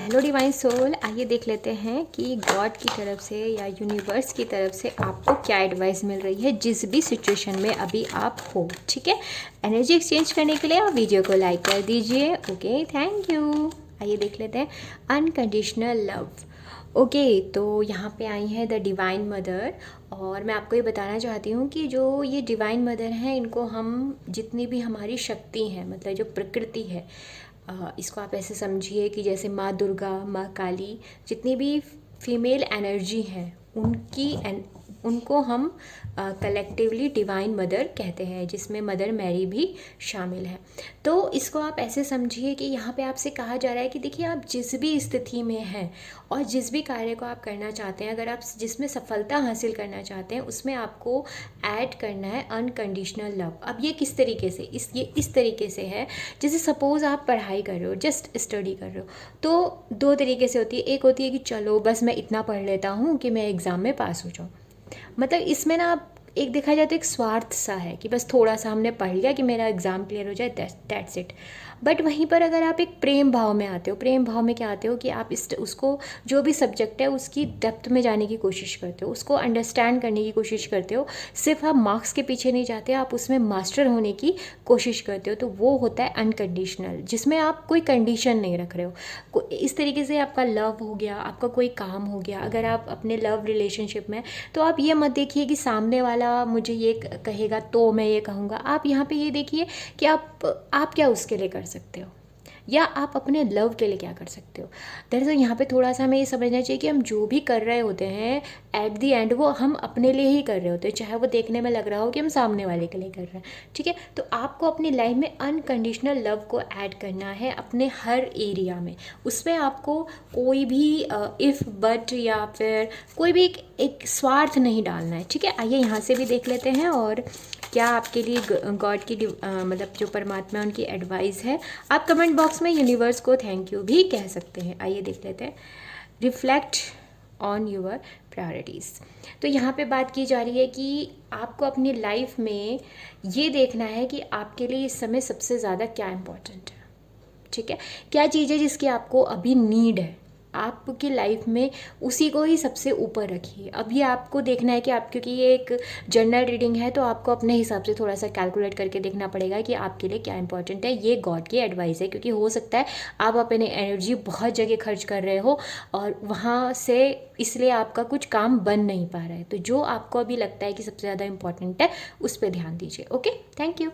Hello divine soul, आइए देख लेते हैं कि गॉड की तरफ से या यूनिवर्स की तरफ से आपको क्या एडवाइस मिल रही है जिस भी सिचुएशन में अभी आप हो। ठीक है, एनर्जी एक्सचेंज करने के लिए आप वीडियो को लाइक कर दीजिए। Okay, thank you. आइए देख लेते हैं अनकंडीशनल लव। ओके, तो यहाँ पे आई है द डिवाइन मदर, और मैं आपको ये बताना चाहती हूँ कि जो ये डिवाइन मदर हैं, इनको हम जितनी भी हमारी शक्ति हैं, मतलब जो प्रकृति है, इसको आप ऐसे समझिए कि जैसे माँ दुर्गा, माँ काली, जितनी भी फीमेल एनर्जी हैं उनको हम कलेक्टिवली डिवाइन मदर कहते हैं, जिसमें मदर मैरी भी शामिल है। तो इसको आप ऐसे समझिए कि यहाँ पे आपसे कहा जा रहा है कि देखिए, आप जिस भी स्थिति में हैं और जिस भी कार्य को आप करना चाहते हैं, अगर आप जिसमें सफलता हासिल करना चाहते हैं, उसमें आपको ऐड करना है अनकंडीशनल लव। अब ये किस तरीके से, ये इस तरीके से है, जैसे सपोज़ आप पढ़ाई कर रहे हो, जस्ट स्टडी कर रहे हो, तो दो तरीके से होती है। एक होती है कि चलो बस मैं इतना पढ़ लेता हूँ कि मैं एग्ज़ाम में पास हो जाऊँ, मतलब इसमें ना आप एक देखा जाए तो एक स्वार्थ सा है कि बस थोड़ा सा हमने पढ़ लिया कि मेरा एग्ज़ाम क्लियर हो जाए, दैट्स इट। बट वहीं पर अगर आप एक प्रेम भाव में आते हो, प्रेम भाव में क्या आते हो कि आप उसको, जो भी सब्जेक्ट है उसकी डेप्थ में जाने की कोशिश करते हो, उसको अंडरस्टैंड करने की कोशिश करते हो। सिर्फ आप मार्क्स के पीछे नहीं जाते, आप उसमें मास्टर होने की कोशिश करते हो। तो वो होता है अनकंडीशनल, जिसमें आप कोई कंडीशन नहीं रख रहे हो। इस तरीके से आपका लव हो गया, आपका कोई काम हो गया, अगर आप अपने लव रिलेशनशिप में, तो आप ये मत देखिए कि सामने वाला मुझे ये कहेगा तो मैं ये कहूँगा। आप यहाँ पे ये देखिए कि आप क्या उसके लिए कर सकते हो, या आप अपने लव के लिए क्या कर सकते हो। दरअसल यहाँ पे थोड़ा सा हमें ये समझना चाहिए कि हम जो भी कर रहे होते हैं, एट दी एंड वो हम अपने लिए ही कर रहे होते हैं, चाहे वो देखने में लग रहा हो कि हम सामने वाले के लिए कर रहे हैं। ठीक है, तो आपको अपनी लाइफ में अनकंडीशनल लव को ऐड करना है अपने हर एरिया में। उसमें आपको कोई भी इफ़ बट या फिर कोई भी एक स्वार्थ नहीं डालना है। ठीक है, आइए यहाँ से भी देख लेते हैं और क्या आपके लिए गॉड की मतलब जो परमात्मा उनकी एडवाइस है। आप कमेंट बॉक्स में यूनिवर्स को थैंक यू भी कह सकते हैं। आइए देख लेते हैं। Reflect on your priorities. तो यहाँ पे बात की जा रही है कि आपको अपनी लाइफ में ये देखना है कि आपके लिए इस समय सबसे ज़्यादा क्या इम्पोर्टेंट है। ठीक है, क्या चीज़ है जिसकी आपको अभी नीड है, आपकी लाइफ में उसी को ही सबसे ऊपर रखिए। अभी आपको देखना है कि आप, क्योंकि ये एक जनरल रीडिंग है, तो आपको अपने हिसाब से थोड़ा सा कैलकुलेट करके देखना पड़ेगा कि आपके लिए क्या इंपॉर्टेंट है। ये गॉड की एडवाइस है, क्योंकि हो सकता है आप अपने एनर्जी बहुत जगह खर्च कर रहे हो और वहाँ से इसलिए आपका कुछ काम बन नहीं पा रहा है। तो जो आपको अभी लगता है कि सबसे ज़्यादा इंपॉर्टेंट है, उस पर ध्यान दीजिए। Okay, thank you.